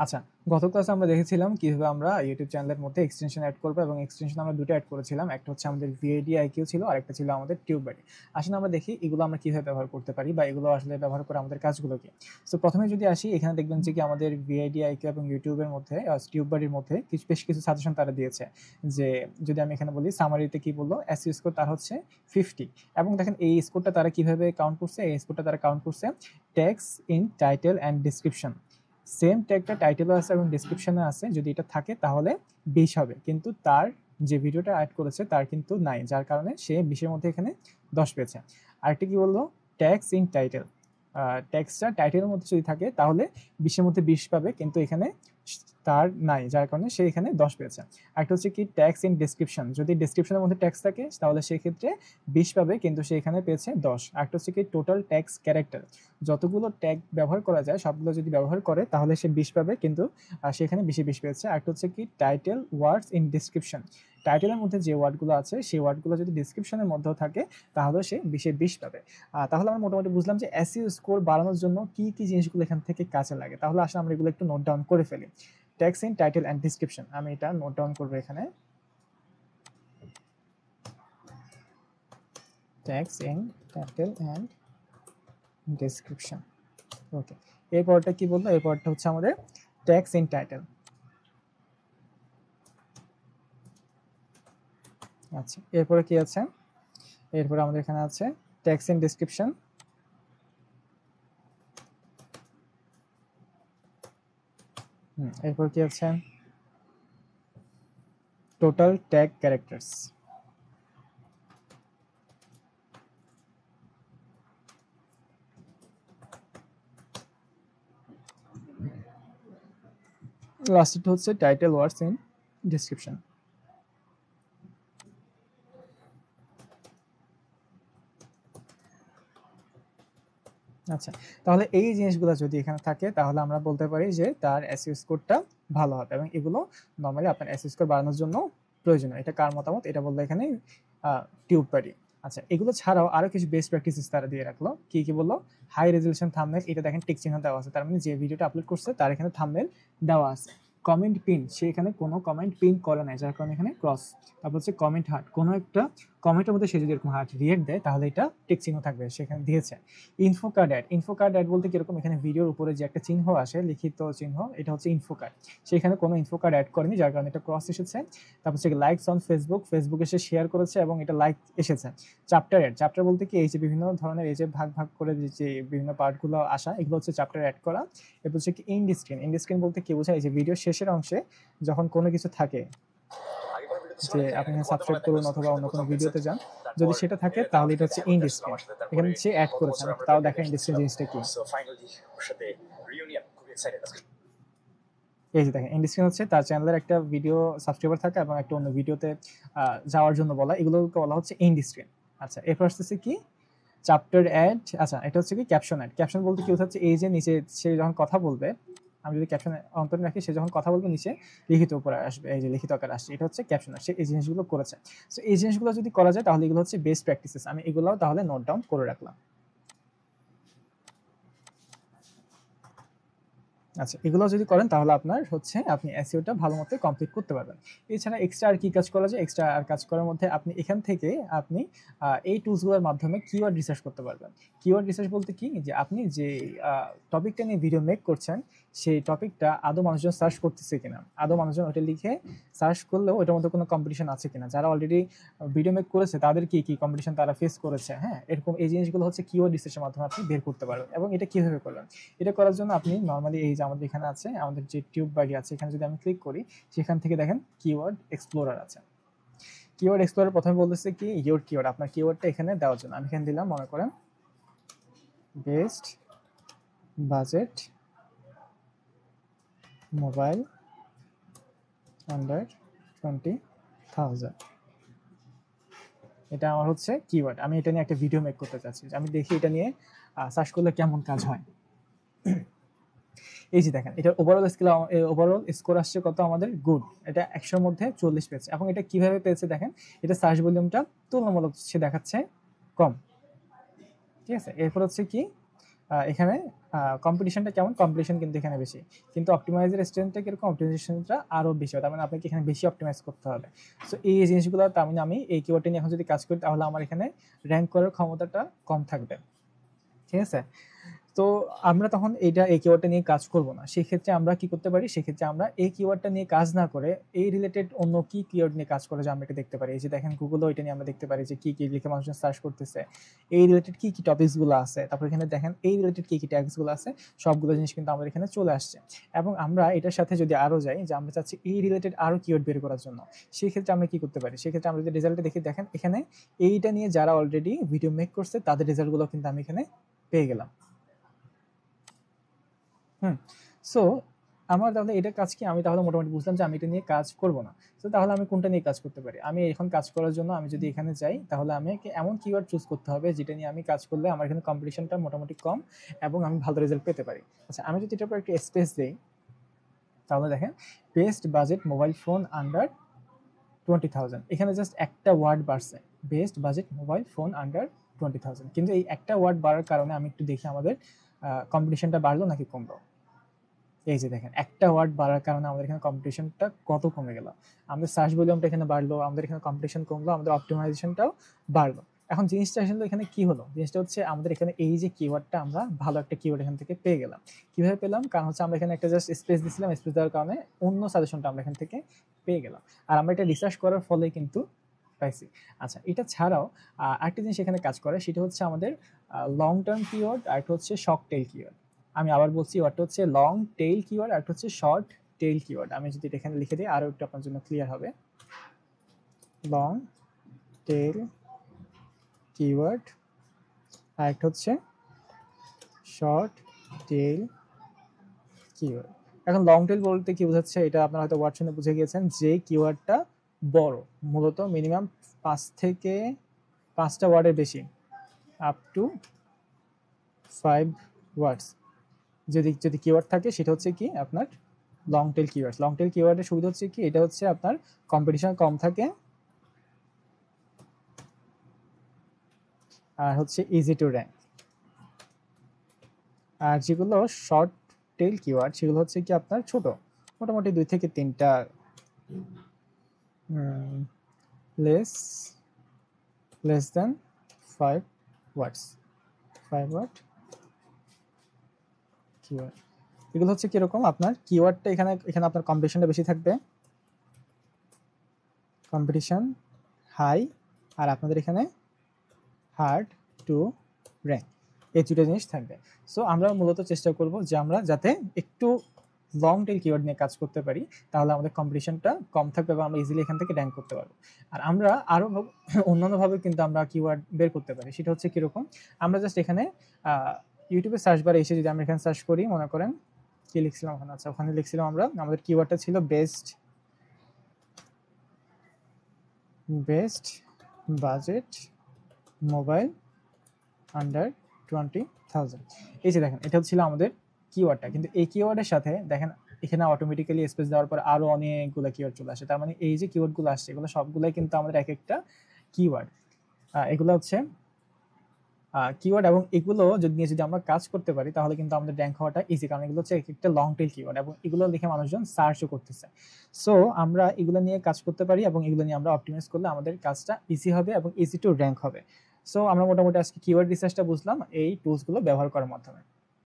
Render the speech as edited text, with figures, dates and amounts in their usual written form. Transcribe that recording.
আচ্ছা, গত ক্লাসে আমরা দেখেছিলাম কিভাবে আমরা ইউটিউব চ্যানেলের মধ্যে এক্সটেনশন এড করবো এবং এক্সটেনশন আমরা দুটো এড করেছিলাম। একটা হচ্ছে আমাদের ভিআইডিআইকিউ ছিল, আরেকটা ছিল আমাদের টিউববারি। আসলে আমরা দেখি এগুলো আমরা কিভাবে ব্যবহার করতে পারি বা এগুলো আসলে ব্যবহার করে আমাদের কাজগুলো কি। সো প্রথমে যদি আসি, এখানে দেখবেন যে কি আমাদের ভিআইডিআইকিউ এবং ইউটিউবের মধ্যে টিউববারির মধ্যে বেশ কিছু সাজেশন তারা দিয়েছে। যে যদি আমি এখানে বলি সামারিতে কি বললো, এসইও স্কোর তার হচ্ছে 50 এবং দেখেন এই স্কোরটা তারা কিভাবে কাউন্ট করছে। এই স্কোরটা তারা কাউন্ট করছে text in title and description. Same ট্যাগটা টাইটেলও আছে এবং ডিসক্রিপশনে আছে, যদি এটা থাকে তাহলে 20 হবে, কিন্তু তার যে ভিডিওটা অ্যাড করেছে তার কিন্তু নাই, যার কারণে সে 20-এর মধ্যে এখানে 10 পেয়েছে। আরেকটা কি বললো, ট্যাক্স ইন টাইটেল, ট্যাক্সটা টাইটেলের মধ্যে যদি থাকে তাহলে 20-এর মধ্যে 20 পাবে, কিন্তু এখানে তার নাই, যার কারণে সে এখানে 10 পেয়েছে। আরেকটা হচ্ছে কি ট্যাক্স ইন ডিসক্রিপশন, যদি ডিসক্রিপশনের মধ্যে ট্যাক্স থাকে তাহলে সেক্ষেত্রে 20 পাবে, কিন্তু সে এখানে পেয়েছে 10। আরেকটা হচ্ছে কি টোটাল ট্যাক্স ক্যারেক্টার, যতগুলো ট্যাগ ব্যবহার করা যায় সবগুলো যদি ব্যবহার করে তাহলে সে 20 পাবে, কিন্তু সেখানে 20 পেয়েছে। আরেকটা হচ্ছে কি টাইটেল ওয়ার্ডস ইন ডিসক্রিপশন, টাইটেলের মধ্যে যে ওয়ার্ডগুলো আছে সেই ওয়ার্ডগুলো যদি ডিসক্রিপশনের মধ্যেও থাকে তাহলে সে 20 পাবে। তাহলে আমরা মোটামুটি বুঝলাম যে এসইও স্কোর বাড়ানোর জন্য কি কি জিনিসগুলো এখান থেকে কাজে লাগে। তাহলে আসলে আমরা এগুলো একটু নোট ডাউন করে ফেলি। Text in title and description, আমি এটা নোট ডাউন করবো এখানে। Text in title and description, okay. এরপরটা কি বলবো, এরপরটা হচ্ছে আমাদের ট্যাক্স ইন টাইটেল। আচ্ছা, এরপরে কি আছে, এরপরে আমাদের এখানে আছে ট্যাক্স ইন ডিসক্রিপশন। এরপর কি আছে, টোটাল ট্যাগ ক্যারেক্টার্স। লাস্টটা হচ্ছে টাইটেল ওয়ার্ডস ইন ডিসক্রিপশন। আচ্ছা, তাহলে এই জিনিসগুলো যদি এখানে থাকে তাহলে আমরা বলতে পারি যে তার এসইও স্কোরটা ভালো হবে, এবং এগুলো নরমালি আপনার এসইও স্কোর বাড়ানোর জন্য প্রয়োজনীয়। এটা কার মতামত, এটা বললো এখানে টিউববারি। আচ্ছা, এগুলো ছাড়াও আরো কিছু বেস্ট প্র্যাকটিসেস তারা দিয়ে রাখলো। কি কি বললো, হাই রেজলিউশন থাম্বনেল, এটা দেখেন টিক চিহ্ন দেওয়া আছে, তার মানে যে ভিডিওটা আপলোড করছে তার এখানে থাম্বনেল দেওয়া আছে। কমেন্ট পিন, সে এখানে কোনো কমেন্ট পিন করে নাই, যার কারণে এখানে ক্রস। তারপর হচ্ছে কমেন্ট হার্ট, কোনো একটা কমেন্টের মধ্যে সে যদি এরকম হার্ট রিয়েক্ট দেয় তাহলে এটা টিক চিহ্ন থাকবে, সেখানে দিয়েছে। Info card add, info card add বলতে কিরকম, এখানে ভিডিওর উপরে যে একটা চিহ্ন আসে, লিখিত চিহ্ন, এটা হচ্ছে ইনফো কার্ড। সেখানে কোনো ইনফো কার্ড অ্যাড করেনি, যার কারণে এটা ক্রস এসেছে। তারপর হচ্ছে লাইকস অন ফেসবুক, ফেসবুকে সে শেয়ার করেছে এবং এটা লাইক এসেছে। চ্যাপ্টার অ্যাড, চ্যাপ্টার বলতে কি এই যে বিভিন্ন ধরনের এই যে ভাগ ভাগ করে যে বিভিন্ন পার্টগুলো আসা, এগুলো হচ্ছে চ্যাপ্টার অ্যাড করা। এরপর হচ্ছে কি ইন্ড স্ক্রিন, ইন্ড স্ক্রিন বলতে কি বোঝায়, এই যে ভিডিও শেষের অংশে যখন কোনো কিছু থাকে, যে আপনি সাবস্ক্রাইব করুন অথবা অন্য কোনো ভিডিওতে যান, যদি সেটা থাকে তাহলে এটা হচ্ছে ইন্ড স্ক্রিন। এখানে সে অ্যাড করেছে, আমি তাও দেখা ইন্ড স্ক্রিন জিনিসটা কি। এই যে দেখেন, ইন্ড স্ক্রিন হচ্ছে তার চ্যানেলের একটা ভিডিও সাবস্ক্রাইবার থাকা এবং একটা অন্য ভিডিওতে যাওয়ার জন্য বলা, এগুলোকে বলা হচ্ছে ইন্ড স্ক্রিন। আচ্ছা, এরপর আসতেছে কি চ্যাপ্টার অ্যাড। আচ্ছা, এটা হচ্ছে কি ক্যাপশন অ্যাড। ক্যাপশন বলতে কি হচ্ছে, এই যে নিচে সে যখন কথা বলবে, আমি যদি ক্যাপশন অন্তরে রাখি, সে যখন কথা বলবে নিচে লিখিত উপরে আসবে, এই যে লিখিত আকার আসছে, এটা হচ্ছে ক্যাপশন। সে এই জিনিসগুলো করেছে। সো এই জিনিসগুলো যদি করা যায় তাহলে এগুলো হচ্ছে বেস্ট প্র্যাকটিসেস, আমি এগুলোও তাহলে নোট ডাউন করে রাখলাম। আচ্ছা, এগুলো যদি করেন তাহলে আপনার হচ্ছে আপনি এসইওটা ভালো মতো কমপ্লিট করতে পারবেন। এছাড়া এক্সট্রা আর কি কাজ করা যায়, এক্সট্রা আর কাজ করার মধ্যে আপনি এখান থেকে আপনি এই টুলসগুলোর মাধ্যমে কিওয়ার্ড রিসার্চ করতে পারবেন। কিওয়ার্ড রিসার্চ বলতে কি, যে আপনি যে টপিকটা নিয়ে ভিডিও মেক করছেন সেই টপিকটা আদৌ মানুষজন সার্চ করতেছে কিনা, আদৌ মানুষজন ওটা লিখে সার্চ করলেও ওটার মধ্যে কোনো কম্পিটিশন আছে কিনা, যারা অলরেডি ভিডিও মেক করেছে তাদের কি কি কম্পিটিশন তারা ফেস করেছে, হ্যাঁ, এরকম এই জিনিসগুলো হচ্ছে কিওয়ার্ড রিসার্চের মাধ্যমে আপনি বের করতে পারবেন। এবং এটা কিভাবে করবেন, এটা করার জন্য আপনি নর্মালি এই যে আমাদের এখানে আছে, আমাদের যে টিউববারি আছে, এখানে যদি আমি ক্লিক করি সেখান থেকে দেখেন কিওয়ার্ড এক্সপ্লোরার আছে। কিওয়ার্ড এক্সপ্লোরার প্রথমে বলতেছে কি ইওর কিওয়ার্ড, আপনার কিওয়ার্ডটা এখানে দেওয়ার জন্য আমি এখানে দিলাম, মনে করেন বেস্ট বাজেট মোবাইল আন্ডার 20,000, এটা আমার হচ্ছে কিওয়ার্ড। আমি এটা নিয়ে একটা ভিডিও মেক করতে চাচ্ছি, আমি দেখি এটা নিয়ে সার্চ করলে কেমন কাজ হয়। এই যে দেখেন, এটা ওভারঅল স্কোর আসছে কত আমাদের, গুড। এটা 100-এর মধ্যে 40 পেয়েছে। এবং এটা কিভাবে পেয়েছে দেখেন, এটা সার্চ ভলিউমটা তুলনামূলক সে দেখাচ্ছে কম, ঠিক আছে। এরপর হচ্ছে কি এখানে কম্পিটিশনটা কেমন, কম্পিটিশন কিন্তু এখানে বেশি, কিন্তু অপটিমাইজের স্ট্রেন্থটা কিরকম, অপটিমাইজেশনটা আরও বেশি হয়, তার মানে আপনাকে এখানে বেশি অপটিমাইজ করতে হবে। সো এই জিনিসগুলো, তার মানে আমি এই কিওয়ার্ডটা নিয়ে এখন যদি কাজ করি তাহলে আমার এখানে র্যাঙ্ক করার ক্ষমতাটা কম থাকবে, ঠিক আছে। তো আমরা তখন এই কিওয়ার্ডটা নিয়ে কাজ করব না, সেক্ষেত্রে আমরা কি করতে পারি, সেক্ষেত্রে আমরা এই কিওয়ার্ডটা নিয়ে কাজ না করে এই রিলেটেড অন্য কি কিওয়ার্ড নিয়ে কাজ করে যে আমরা এটা দেখতে পারি। এই যে দেখেন গুগলও এটা নিয়ে আমরা দেখতে পারি যে কি কি লিখে মানুষজন সার্চ করতেছে, এই রিলেটেড কি কি টপিকসগুলো আছে, তারপর এখানে দেখেন এই রিলেটেড কি কি ট্যাগসগুলো আছে, সবগুলো জিনিস কিন্তু আমাদের এখানে চলে আসছে। এবং আমরা এটার সাথে যদি আরও যাই যে আমরা চাচ্ছি এই রিলেটেড আরও কিওয়ার্ড বের করার জন্য, সেক্ষেত্রে আমরা কি করতে পারি, সেক্ষেত্রে আমরা যদি রেজাল্টে দেখি, দেখেন এখানে এইটা নিয়ে যারা অলরেডি ভিডিও মেক করছে তাদের রেজাল্টগুলো কিন্তু আমি এখানে পেয়ে গেলাম। সো আমার তাহলে এটা কাজ কি, আমি তাহলে মোটামুটি বুঝলাম যে আমি এটা নিয়ে কাজ করব না। তো তাহলে আমি কোনটা নিয়ে কাজ করতে পারি, আমি এখন কাজ করার জন্য আমি যদি এখানে যাই তাহলে আমাকে এমন কিওয়ার্ড চুজ করতে হবে যেটা নিয়ে আমি কাজ করলে আমার এখানে কম্পিটিশনটা মোটামুটি কম এবং আমি ভালো রেজাল্ট পেতে পারি। আচ্ছা, আমি যদি এটার উপর একটু স্পেস দিই তাহলে দেখেন best budget mobile phone under 20,000, এখানে জাস্ট একটা ওয়ার্ড বাড়ছে, best budget mobile phone under 20,000, কিন্তু এই একটা ওয়ার্ড বাড়ার কারণে আমি একটু দেখি আমাদের কম্পিটিশনটা বাড়লো নাকি কমলো। এই যে দেখেন একটা ওয়ার্ড বাড়ার কারণে আমাদের এখানে কম্পিটিশনটা কত কমে গেল, আমাদের সার্চ ভলিউমটা এখানে বাড়লো, আমাদের এখানে কম্পিটিশন কমলো, আমাদের অপটিমাইজেশনটাও বাড়লো। এখন জিনিসটা আসলে এখানে কি হলো, জিনিসটা হচ্ছে আমাদের এখানে এই যে কিওয়ার্ডটা আমরা ভালো একটা কিওয়ার্ড এখান থেকে পেয়ে গেলাম। কিভাবে পেলাম, কারণ হচ্ছে আমরা এখানে একটা জাস্ট স্পেস দিয়েছিলাম, স্পেস দেওয়ার কারণে অন্য সাজেশনটা আমরা এখান থেকে পেয়ে গেলাম, আর আমরা এটা রিসার্চ করার ফলে কিন্তু পাইছি। আচ্ছা, এটা ছাড়াও আরেকটা জিনিস এখানে কাজ করে, সেটা হচ্ছে আমাদের লং টার্ম কিওয়ার্ড আর একটা হচ্ছে শর্ট টেইল কিওয়ার্ড। আমি আবার বলছি, ওয়ার্ডটা হচ্ছে লং টেইল কিওয়ার্ড আর একটা হচ্ছে শর্ট টেইল কিওয়ার্ড। আমি যদি এখানে লিখে দিই আরও একটু আপনার জন্য ক্লিয়ার হবে। লং টেইল কিওয়ার্ড আর একটা হচ্ছে শর্ট টেইল কিওয়ার্ড। এখন লং টেইল বলতে কি বোঝাচ্ছে, এটা আপনারা হয়তো ওয়ার্ড শুনে বুঝে গিয়েছেন, যে কিওয়ার্ডটা বড়, মূলত মিনিমাম 5 থেকে 5টা ওয়ার্ডের বেশি, আপ টু 5 ওয়ার্ডস যদি যদি কিওয়ার্ড থাকে, সেটা হচ্ছে কি আপনার long tail keywords. Long tail কিওয়ার্ডের সুবিধা হচ্ছে কি, এটা হচ্ছে আপনার কম্পিটিশন কম থাকে আর হচ্ছে ইজি টু র্যাঙ্ক। আর যেগুলো শর্ট টেল কিওয়ার্ড সেগুলো হচ্ছে কি আপনার ছোট, মোটামুটি 2 থেকে 3টা, লেস দেন 5 ওয়ার্ডস, 5 ওয়ার্ড কিওয়ার্ড। এগুলো হচ্ছে কিরকম, আপনার কিওয়ার্ডটা এখানে এখানে আপনার কম্পিটিশনটা বেশি থাকবে, কম্পিটিশন হাই, আর আপনাদের এখানে হার্ড টু র্যাঙ্ক, এই দুটো জিনিস থাকবে। সো আমরা মূলত চেষ্টা করব যে আমরা যাতে একটু লং টেল কিওয়ার্ড নিয়ে কাজ করতে পারি, তাহলে আমাদের কম্পিটিশনটা কম থাকবে এবং আমরা ইজিলি এখান থেকে র্যাঙ্ক করতে পারবো। আর আমরা আরও অন্যান্যভাবে কিন্তু আমরা কিওয়ার্ড বের করতে পারি, সেটা হচ্ছে কীরকম, আমরা জাস্ট এখানে ইউটিউবে সার্চ বারে এসে যদি আমরা এখানে সার্চ করি, মনে করেন কি লিখছিলাম ওখানে, আচ্ছা ওখানে লিখছিলাম আমরা, আমাদের কিওয়ার্ডটা ছিল বেস্ট বাজেট মোবাইল আন্ডার 20,000। এই যে দেখেন এটা ছিল আমাদের কিওয়ার্ডটা, কিন্তু এই কিওয়ার্ডের সাথে দেখেন এখানে অটোমেটিক্যালি স্পেস দেওয়ার পর আরও অনেকগুলো কিওয়ার্ড চলে আসে, তার মানে এই যে কিওয়ার্ডগুলো আসছে এগুলো সবগুলোই কিন্তু আমাদের এক একটা কিওয়ার্ড। এগুলো হচ্ছে কিওয়ার্ড, এবং এগুলো যদি আমরা কাজ করতে পারি তাহলে কিন্তু আমাদের র্যাঙ্ক হওয়াটা ইজি, কারণ এগুলো হচ্ছে একটা লং টেল কিওয়ার্ড এবং এগুলো লিখে মানুষজন সার্চও করতেছে। সো আমরা এগুলো নিয়ে কাজ করতে পারি এবং এগুলো নিয়ে আমরা অপটিমাইজ করলে আমাদের কাজটা ইজি হবে এবং ইজি টু র্যাঙ্ক হবে। সো আমরা মোটামুটি আজকে কিওয়ার্ড রিসার্চটা বুঝলাম এই টুলসগুলো ব্যবহার করার মাধ্যমে।